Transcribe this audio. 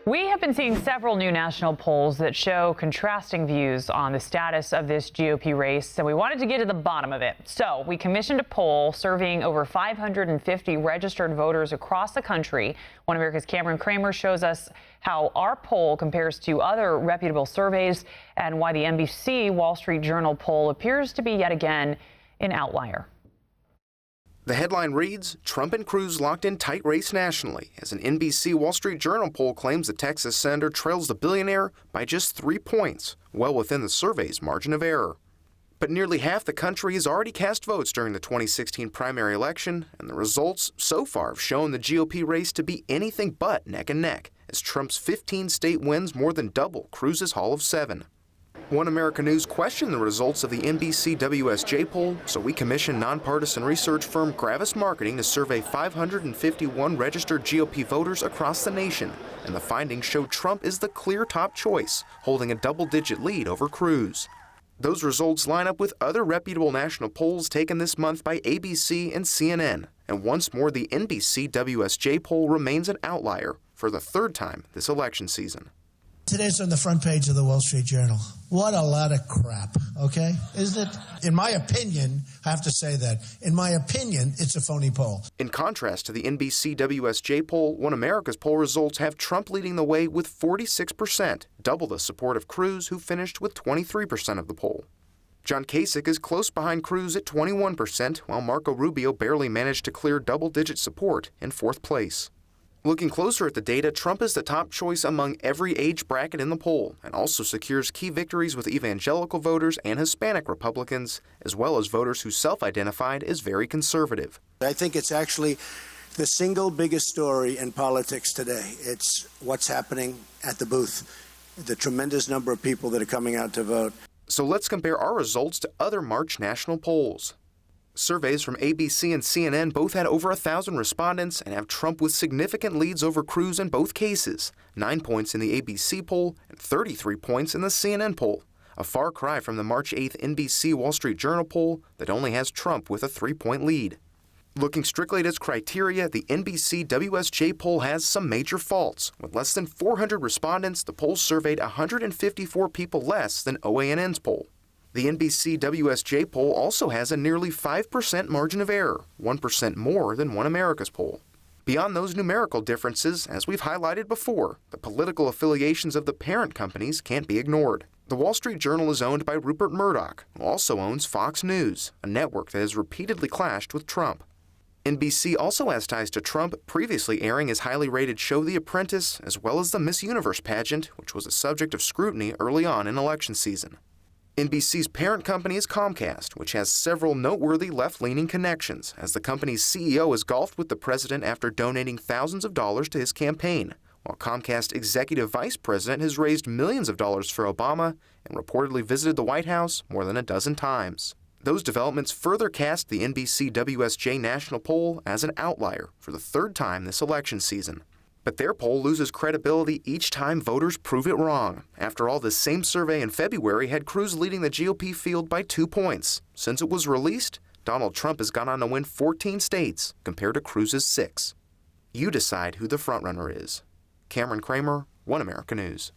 We have been seeing several new national polls that show contrasting views on the status of this GOP race, and we wanted to get to the bottom of it. So we commissioned a poll surveying over 550 registered voters across the country. One America's Cramer shows us how our poll compares to other reputable surveys and why the NBC Wall Street Journal poll appears to be yet again an outlier. The headline reads, Trump and Cruz locked in tight race nationally, as an NBC Wall Street Journal poll claims the Texas senator trails the billionaire by just 3 points, well within the survey's margin of error. But nearly half the country has already cast votes during the 2016 primary election, and the results so far have shown the GOP race to be anything but neck and neck, as Trump's 15 state wins more than double Cruz's haul of 7. One America News questioned the results of the NBC WSJ poll, so we commissioned nonpartisan research firm Gravis Marketing to survey 551 registered GOP voters across the nation, and the findings showed Trump is the clear top choice, holding a double-digit lead over Cruz. Those results line up with other reputable national polls taken this month by ABC and CNN, and once more the NBC WSJ poll remains an outlier for the third time this election season. Today's on the front page of the Wall Street Journal. What a lot of crap, okay? Isn't it? In my opinion, I have to say that. In my opinion, it's a phony poll. In contrast to the NBC WSJ poll, One America's poll results have Trump leading the way with 46%, double the support of Cruz, who finished with 23% of the poll. John Kasich is close behind Cruz at 21%, while Marco Rubio barely managed to clear double-digit support in 4th place. Looking closer at the data, Trump is the top choice among every age bracket in the poll and also secures key victories with evangelical voters and Hispanic Republicans, as well as voters who self-identified as very conservative. I think it's actually the single biggest story in politics today. It's what's happening at the booth, the tremendous number of people that are coming out to vote. So let's compare our results to other March national polls. Surveys from ABC and CNN both had over 1,000 respondents and have Trump with significant leads over Cruz in both cases, 9 points in the ABC poll and 33 points in the CNN poll, a far cry from the March 8th NBC Wall Street Journal poll that only has Trump with a 3-point lead. Looking strictly at its criteria, the NBC WSJ poll has some major faults. With less than 400 respondents, the poll surveyed 154 people less than OANN's poll. The NBC WSJ poll also has a nearly 5% margin of error, 1% more than One America's poll. Beyond those numerical differences, as we've highlighted before, the political affiliations of the parent companies can't be ignored. The Wall Street Journal is owned by Rupert Murdoch, who also owns Fox News, a network that has repeatedly clashed with Trump. NBC also has ties to Trump, previously airing his highly rated show The Apprentice, as well as the Miss Universe pageant, which was a subject of scrutiny early on in election season. NBC's parent company is Comcast, which has several noteworthy left-leaning connections, as the company's CEO has golfed with the president after donating thousands of dollars to his campaign, while Comcast executive vice president has raised millions of dollars for Obama and reportedly visited the White House more than a dozen times. Those developments further cast the NBC WSJ national poll as an outlier for the third time this election season. But their poll loses credibility each time voters prove it wrong. After all, this same survey in February had Cruz leading the GOP field by 2 points. Since it was released, Donald Trump has gone on to win 14 states compared to Cruz's 6. You decide who the frontrunner is. Cramer, One America News.